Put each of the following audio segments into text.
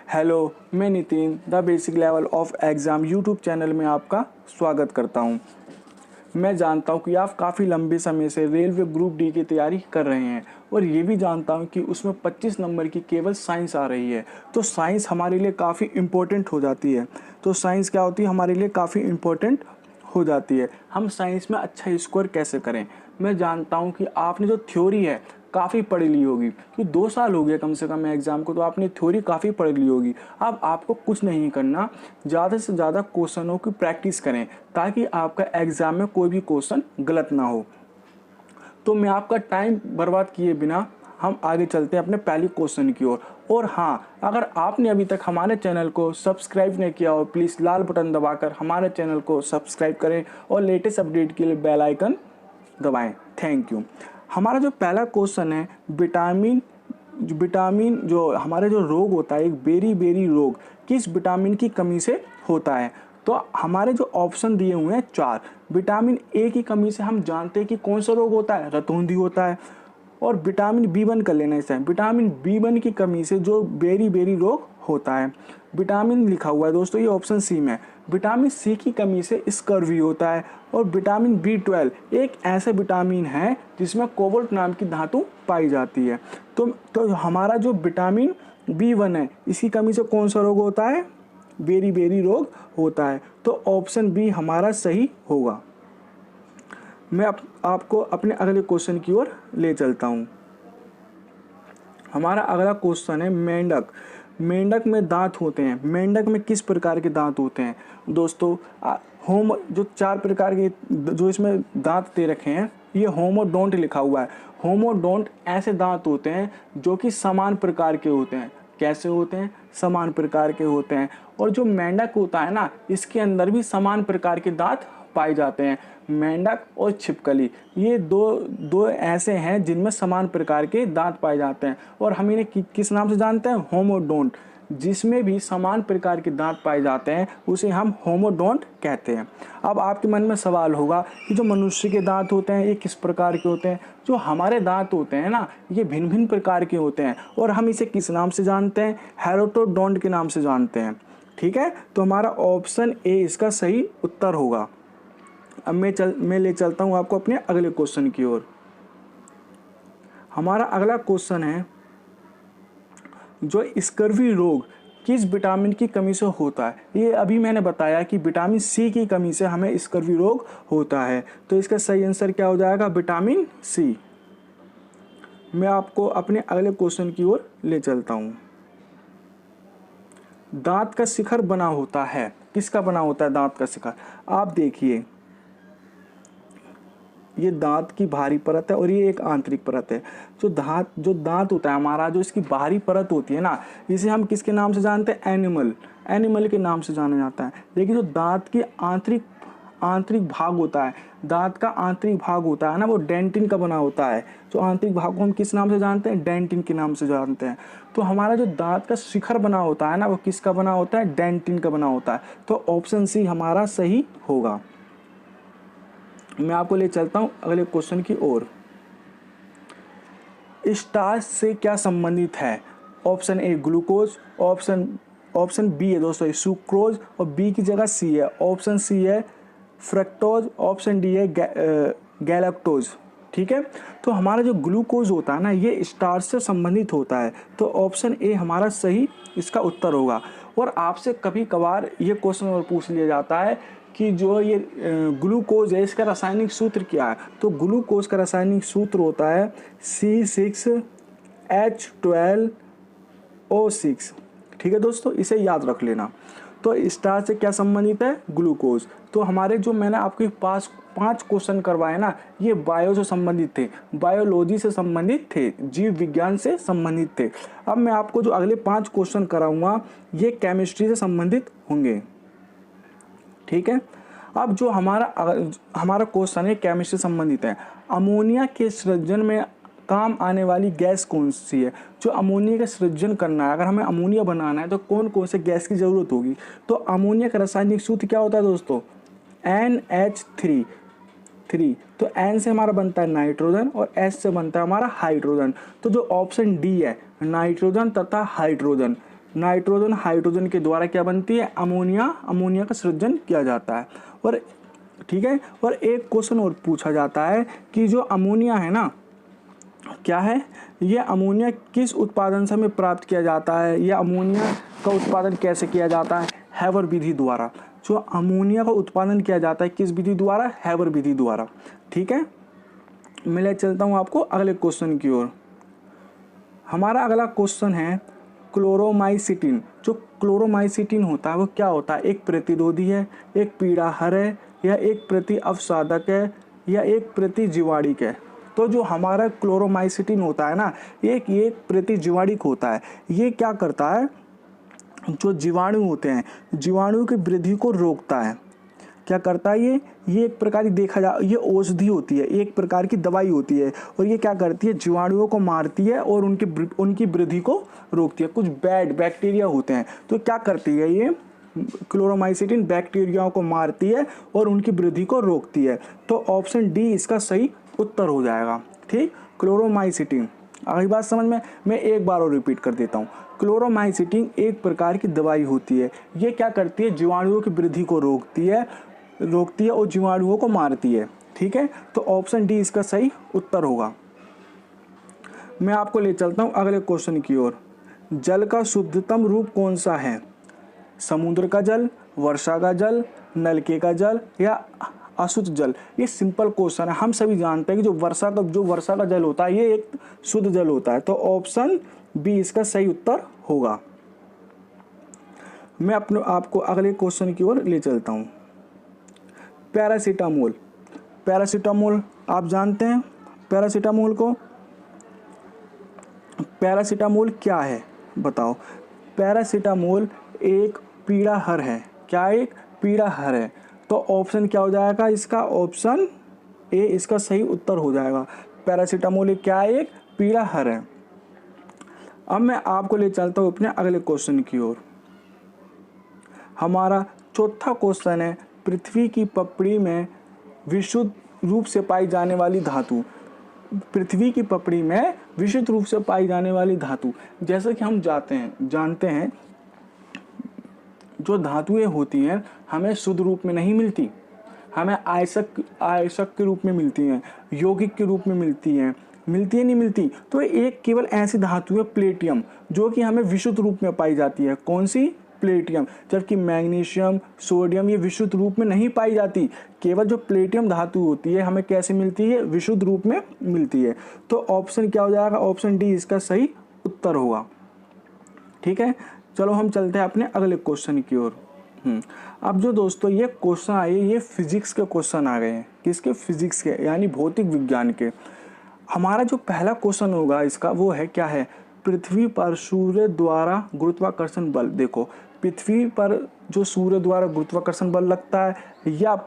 Hello, मैं Nitin the basic level of exam YouTube channel में आपका स्वागत करता हूं। मैं जानता हूं कि आप काफ़ी लंबे समय से रेलवे ग्रुप डी की तैयारी कर रहे हैं और ये भी जानता हूं कि उसमें 25 नंबर की केवल साइंस आ रही है। तो साइंस हमारे लिए काफ़ी इम्पोर्टेंट हो जाती है। तो साइंस क्या होती है, हमारे लिए काफ़ी इम्पोर्टेंट हो जाती है। हम साइंस में अच्छा स्कोर कैसे करें। मैं जानता हूं कि आपने जो थ्योरी है काफ़ी पढ़ ली होगी, कि 2 साल हो गए कम से कम एग्ज़ाम को, तो आपने थ्योरी काफ़ी पढ़ ली होगी। अब आपको कुछ नहीं करना, ज़्यादा से ज़्यादा क्वेश्चनों की प्रैक्टिस करें ताकि आपका एग्ज़ाम में कोई भी क्वेश्चन गलत ना हो। तो मैं आपका टाइम बर्बाद किए बिना हम आगे चलते हैं अपने पहले क्वेश्चन की ओर। और हाँ, अगर आपने अभी तक हमारे चैनल को सब्सक्राइब नहीं किया हो, प्लीज़ लाल बटन दबाकर हमारे चैनल को सब्सक्राइब करें और लेटेस्ट अपडेट के लिए बेल आइकन दबाएं। Thank you. हमारा जो पहला क्वेश्चन है, विटामिन जो हमारे जो रोग होता है, एक बेरी रोग किस विटामिन की कमी से होता है। तो हमारे जो ऑप्शन दिए हुए हैं 4। विटामिन ए की कमी से हम जानते हैं कि कौन सा रोग होता है, रतौंधी होता है। और विटामिन बी1 कर लेना इसे, विटामिन बी1 की कमी से जो बेरी रोग होता है। विटामिन लिखा हुआ है दोस्तों, ये ऑप्शन सी में। विटामिन सी की कमी से स्कर्वी होता है। और विटामिन बी12 एक ऐसा विटामिन है जिसमें कोबाल्ट नाम की धातु पाई जाती है। तो हमारा जो विटामिन बी1 है, इसकी कमी से कौन सा रोग होता है, बेरी रोग होता है। तो ऑप्शन बी हमारा सही होगा। मैं आपको अपने अगले क्वेश्चन की ओर ले चलता हूँ। हमारा अगला क्वेश्चन है मेंढक। मेंढक में दांत होते हैं। मेंढक में किस प्रकार के दांत होते हैं दोस्तों। जो 4 प्रकार के जो इसमें दांत दे रखे हैं, ये होमोडोंट लिखा हुआ है। होमोडोंट ऐसे दांत होते हैं जो कि समान प्रकार के होते हैं। कैसे होते हैं, समान प्रकार के होते हैं। और जो मेंढक होता है ना, इसके अंदर भी समान प्रकार के दांत पाए जाते हैं। मेंढक और छिपकली, ये दो ऐसे हैं जिनमें समान प्रकार के दांत पाए जाते हैं। और हम इन्हें किस नाम से जानते हैं, होमोडोंट। जिसमें भी समान प्रकार के दांत पाए जाते हैं उसे हम होमोडोंट कहते हैं। अब आपके मन में सवाल होगा कि जो मनुष्य के दांत होते हैं ये किस प्रकार के होते हैं। जो हमारे दांत होते हैं ना, ये भिन्न भिन्न प्रकार के होते हैं और हम इसे किस नाम से जानते हैं, हेरोटोडोंट के नाम से जानते हैं। ठीक है, तो हमारा ऑप्शन ए इसका सही उत्तर होगा। अब मैं ले चलता हूं आपको अपने अगले क्वेश्चन की ओर। हमारा अगला क्वेश्चन है, जो स्कर्वी रोग किस विटामिन की कमी से होता है। ये अभी मैंने बताया कि विटामिन सी की कमी से हमें स्कर्वी रोग होता है। तो इसका सही आंसर क्या हो जाएगा, विटामिन सी। मैं आपको अपने अगले क्वेश्चन की ओर ले चलता हूं। दांत का शिखर बना होता है, किसका बना होता है दांत का शिखर। आप देखिए, ये दांत की बाहरी परत है और ये एक आंतरिक परत है। जो दांत होता है हमारा, जो इसकी बाहरी परत होती है ना, इसे हम किसके नाम से जानते हैं, एनिमल के नाम से जाना जाता है। लेकिन जो दांत की आंतरिक भाग होता है, दांत का आंतरिक भाग होता है ना, वो डेंटिन का बना होता है। जो आंतरिक भाग को हम किस नाम से जानते हैं, डेंटिन के नाम से जानते हैं। तो हमारा जो दांत का शिखर बना होता है ना, वो किसका बना होता है, डेंटिन का बना होता है। तो ऑप्शन सी हमारा सही होगा। मैं आपको ले चलता हूं अगले क्वेश्चन की ओर। स्टार्च से क्या संबंधित है। Option A glucose, option B है दोस्तों सुक्रोज और बी की जगह सी है। ऑप्शन सी है फ्रक्टोज, ऑप्शन डी है गैलेक्टोज। ठीक है, तो हमारा जो ग्लूकोज होता है ना, ये स्टार्च से संबंधित होता है। तो ऑप्शन ए हमारा सही इसका उत्तर होगा। और आपसे कभी कभार ये क्वेश्चन और पूछ लिया जाता है कि जो ये ग्लूकोज है, इसका रासायनिक सूत्र क्या है। तो ग्लूकोज का रासायनिक सूत्र होता है C6H12O6। ठीक है दोस्तों, इसे याद रख लेना। तो स्टार्च से क्या संबंधित है, ग्लूकोज। तो हमारे जो मैंने आपके पास 5 क्वेश्चन करवाए ना, ये बायो से संबंधित थे, बायोलॉजी से संबंधित थे, जीव विज्ञान से संबंधित थे। अब मैं आपको जो अगले 5 क्वेश्चन कराऊंगा ये केमिस्ट्री से संबंधित होंगे। ठीक है, अब जो हमारा क्वेश्चन है केमिस्ट्री से संबंधित है। अमोनिया के सृजन में काम आने वाली गैस कौन सी है। जो अमोनिया का सृजन करना है, अगर हमें अमोनिया बनाना है तो कौन कौन से गैस की जरूरत होगी। तो अमोनिया का रासायनिक सूत्र क्या होता है दोस्तों, NH3। तो N से हमारा बनता है नाइट्रोजन और S से बनता है हमारा हाइड्रोजन। तो जो ऑप्शन डी है, नाइट्रोजन तथा हाइड्रोजन, नाइट्रोजन हाइड्रोजन के द्वारा क्या बनती है, अमोनिया, अमोनिया का सृजन किया जाता है। और ठीक है, और एक क्वेश्चन और पूछा जाता है कि जो अमोनिया है ना, क्या है ये अमोनिया किस उत्पादन से हमें प्राप्त किया जाता है, या अमोनिया का उत्पादन कैसे किया जाता है, हैबर विधि द्वारा। जो अमोनिया का उत्पादन किया जाता है किस विधि द्वारा, हैबर विधि द्वारा। ठीक है, मैं ले चलता हूँ आपको अगले क्वेश्चन की ओर। हमारा अगला क्वेश्चन है क्लोरोमाइसिटिन। जो क्लोरोमाइसिटिन होता है वो क्या होता है, एक प्रतिरोधी है, एक पीड़ाहर है, या एक प्रति अवसादक है, या एक प्रतिजीवाणिक है। तो जो हमारा क्लोरोमाइसिटिन होता है ना, ये प्रतिजीवाणिक होता है। ये क्या करता है, जो जीवाणु होते हैं, जीवाणु की वृद्धि को रोकता है। क्या करता है ये एक प्रकार की देखा जा, ये औषधि होती है, एक प्रकार की दवाई होती है, और ये क्या करती है, जीवाणुओं को मारती है और उनकी वृद्धि को रोकती है। कुछ बैड बैक्टीरिया होते हैं, तो क्या करती है ये क्लोरोमाइसिटिन, बैक्टीरियाओं को मारती है और उनकी वृद्धि को रोकती है। तो ऑप्शन डी इसका सही उत्तर हो जाएगा। ठीक, क्लोरोमाइसिटिन। अगली बात समझ में, मैं एक बार और रिपीट कर देता हूँ। क्लोरोमाइसिटिन एक प्रकार की दवाई होती है। ये क्या करती है, जीवाणुओं की वृद्धि को रोकती है और जीवाणुओं को मारती है। ठीक है, तो ऑप्शन डी इसका सही उत्तर होगा। मैं आपको ले चलता हूँ अगले क्वेश्चन की ओर। जल का शुद्धतम रूप कौन सा है, समुद्र का जल, वर्षा का जल, नलके का जल, या अशुद्ध जल। ये सिंपल क्वेश्चन है, हम सभी जानते हैं कि जो वर्षा का जल होता है ये एक शुद्ध जल होता है। तो ऑप्शन बी इसका सही उत्तर होगा। मैं आपको अगले क्वेश्चन की ओर ले चलता हूँ। पैरासीटामोल। पैरासीटामोल आप जानते हैं पैरासीटामोल को। पैरासीटामोल क्या है बताओ। पैरासीटामोल एक पीड़ाहर है। क्या एक पीड़ाहर है। तो ऑप्शन क्या हो जाएगा इसका, ऑप्शन ए इसका सही उत्तर हो जाएगा। पैरासीटामोल क्या है, एक पीड़ाहर है। अब मैं आपको ले चलता हूँ अपने अगले क्वेश्चन की ओर। हमारा चौथा क्वेश्चन है, पृथ्वी की पपड़ी में विशुद्ध रूप से पाई जाने वाली धातु। पृथ्वी की पपड़ी में विशुद्ध रूप से पाई जाने वाली धातु। जैसे कि हम जानते हैं जो धातुएं होती हैं हमें शुद्ध रूप में नहीं मिलती, हमें आयशक के रूप में मिलती हैं, यौगिक के रूप में मिलती हैं, नहीं मिलती। तो एक केवल ऐसी धातु है प्लेटियम, जो कि हमें विशुद्ध रूप में पाई जाती है। कौन सी, प्लेटियम। जबकि मैग्नीशियम, सोडियम ये विशुद्ध रूप में नहीं पाई जाती। केवल जो प्लेटियम धातु होती है हमें कैसे मिलती है, विशुद्ध रूप में मिलती है। तो ऑप्शन क्या हो जाएगा, ऑप्शन डी इसका सही उत्तर होगा। ठीक है, चलो हम चलते हैं अपने अगले क्वेश्चन की ओर। अब जो दोस्तों ये क्वेश्चन आए, ये फिजिक्स के क्वेश्चन आ गए हैं। किसके, फिजिक्स के, यानी भौतिक विज्ञान के। हमारा जो पहला क्वेश्चन होगा इसका वो है, क्या है, पृथ्वी पर सूर्य द्वारा गुरुत्वाकर्षण बल। देखो, पृथ्वी पर जो सूर्य द्वारा गुरुत्वाकर्षण बल लगता है, या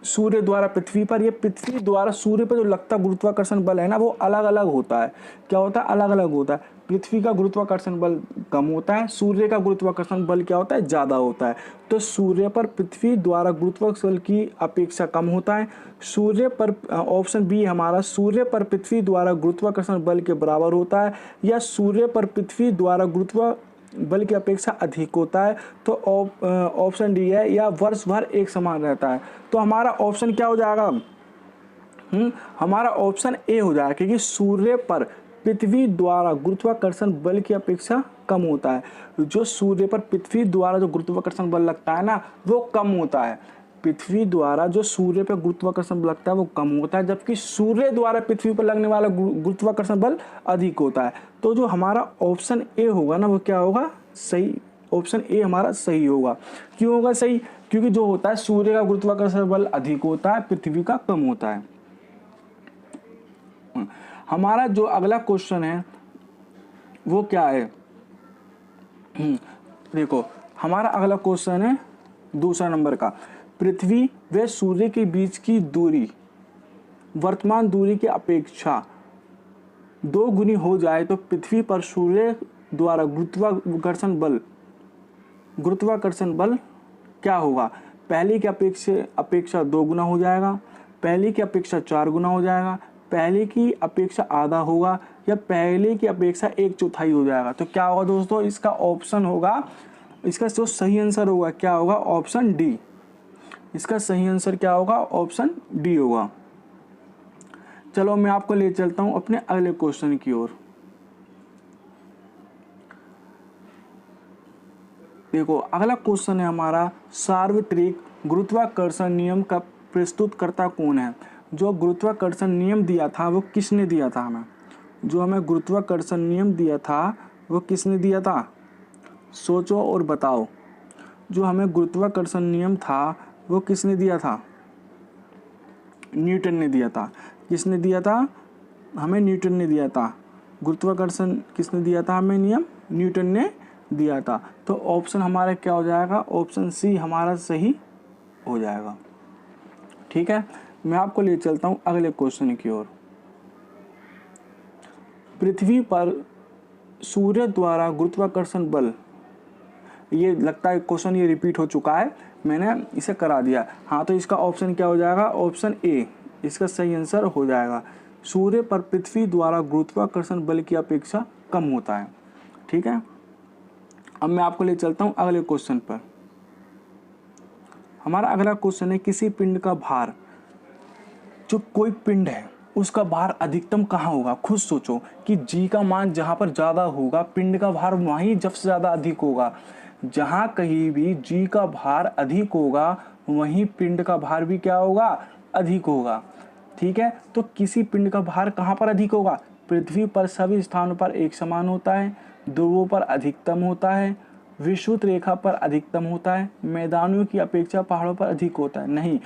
सूर्य द्वारा पृथ्वी पर, ये पृथ्वी द्वारा सूर्य पर जो लगता गुरुत्वाकर्षण बल है ना, वो अलग अलग होता है। क्या होता है, अलग अलग होता है। पृथ्वी का गुरुत्वाकर्षण बल कम होता है, सूर्य का गुरुत्वाकर्षण बल क्या होता है, ज़्यादा होता है। तो सूर्य पर पृथ्वी द्वारा गुरुत्वाकर्षण की अपेक्षा कम होता है। सूर्य पर, ऑप्शन बी हमारा, सूर्य पर पृथ्वी द्वारा गुरुत्वाकर्षण बल के बराबर होता है, या सूर्य पर पृथ्वी द्वारा गुरुत्व बल की अपेक्षा अधिक होता है। तो ऑप्शन डी है, या वर्ष भर एक समान रहता है। तो हमारा ऑप्शन क्या हो जाएगा, हमारा ऑप्शन ए हो जाएगा, क्योंकि सूर्य पर पृथ्वी द्वारा गुरुत्वाकर्षण बल की अपेक्षा कम होता है। जो सूर्य पर पृथ्वी द्वारा जो गुरुत्वाकर्षण बल लगता है ना, वो कम होता है। पृथ्वी द्वारा जो सूर्य पर गुरुत्वाकर्षण बल लगता है वो कम होता है, जबकि सूर्य द्वारा पृथ्वी पर लगने वाला गुरुत्वाकर्षण बल अधिक होता है। तो जो हमारा ऑप्शन ए होगा ना, वो क्या होगा, सही। ऑप्शन ए हमारा सही होगा। क्यों होगा सही, क्योंकि जो होता है सूर्य का गुरुत्वाकर्षण बल अधिक होता है, पृथ्वी का कम होता है। हमारा जो अगला क्वेश्चन है वो क्या है, देखो हमारा अगला क्वेश्चन है दूसरा नंबर का। पृथ्वी व सूर्य के बीच की दूरी वर्तमान दूरी की अपेक्षा 2 गुनी हो जाए तो पृथ्वी पर सूर्य द्वारा गुरुत्वाकर्षण बल क्या होगा। पहले की अपेक्षा 2 गुना हो जाएगा, पहले की अपेक्षा 4 गुना हो जाएगा, पहले की अपेक्षा आधा होगा, या पहले की अपेक्षा 1/4 हो जाएगा। तो क्या होगा दोस्तों, इसका ऑप्शन होगा, इसका जो सही आंसर होगा क्या होगा, ऑप्शन डी। इसका सही आंसर क्या होगा, ऑप्शन डी होगा। चलो मैं आपको ले चलता हूं अपने अगले क्वेश्चन की ओर। देखो अगला क्वेश्चन है हमारा, सार्वत्रिक गुरुत्वाकर्षण नियम का प्रस्तुतकर्ता कौन है। जो गुरुत्वाकर्षण नियम दिया था वो किसने दिया था हमें, जो हमें गुरुत्वाकर्षण नियम दिया था वो किसने दिया था, सोचो और बताओ। जो हमें गुरुत्वाकर्षण नियम था वो किसने दिया था, न्यूटन ने दिया था। किसने दिया था, हमें न्यूटन ने दिया था। गुरुत्वाकर्षण किसने दिया था हमें नियम, न्यूटन ने दिया था। तो ऑप्शन हमारा क्या हो जाएगा, ऑप्शन सी हमारा सही हो जाएगा। ठीक है, मैं आपको ले चलता हूं अगले क्वेश्चन की ओर। पृथ्वी पर सूर्य द्वारा गुरुत्वाकर्षण बल, ये लगता है क्वेश्चन ये रिपीट हो चुका है, मैंने इसे करा दिया। हाँ, तो इसका ऑप्शन क्या हो जाएगा, ऑप्शन ए इसका सही आंसर हो जाएगा। सूर्य पर पृथ्वी द्वारा गुरुत्वाकर्षण बल की अपेक्षा कम होता है। ठीक है, अब मैं आपको ले चलता हूं अगले क्वेश्चन पर। हमारा अगला क्वेश्चन है, किसी पिंड का भार, जो कोई पिंड है उसका भार अधिकतम कहाँ होगा। खुद सोचो कि जी का मान जहाँ पर ज़्यादा होगा पिंड का भार वहीं सबसे ज़्यादा अधिक होगा। जहाँ कहीं भी जी का भार अधिक होगा वहीं पिंड का भार भी क्या होगा, अधिक होगा। ठीक है, तो किसी पिंड का भार कहाँ पर अधिक होगा, पृथ्वी पर सभी स्थानों पर एक समान होता है, ध्रुवों पर अधिकतम होता है, विषुवत रेखा पर अधिकतम होता है, मैदानों की अपेक्षा पहाड़ों पर अधिक होता है। नहीं,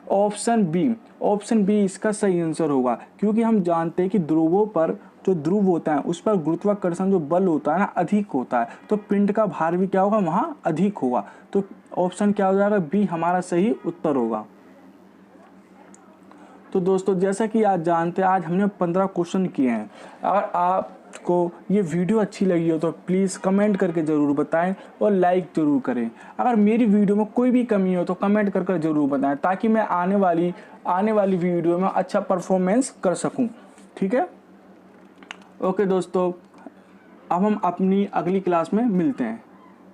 ऑप्शन बी इसका सही आंसर होगा, क्योंकि हम जानते हैं कि ध्रुवों पर जो ध्रुव होता है उस पर गुरुत्वाकर्षण जो बल होता है ना अधिक होता है, तो पिंड का भार भी क्या होगा वहाँ अधिक होगा। तो ऑप्शन क्या हो जाएगा, बी हमारा सही उत्तर होगा। तो दोस्तों जैसा कि आज जानते हैं, आज हमने 15 क्वेश्चन किए हैं। अगर आपको ये वीडियो अच्छी लगी हो तो प्लीज़ कमेंट करके ज़रूर बताएं और लाइक ज़रूर करें। अगर मेरी वीडियो में कोई भी कमी हो तो कमेंट करके ज़रूर बताएं, ताकि मैं आने वाली वीडियो में अच्छा परफॉर्मेंस कर सकूं। ठीक है, ओके दोस्तों, अब हम अपनी अगली क्लास में मिलते हैं।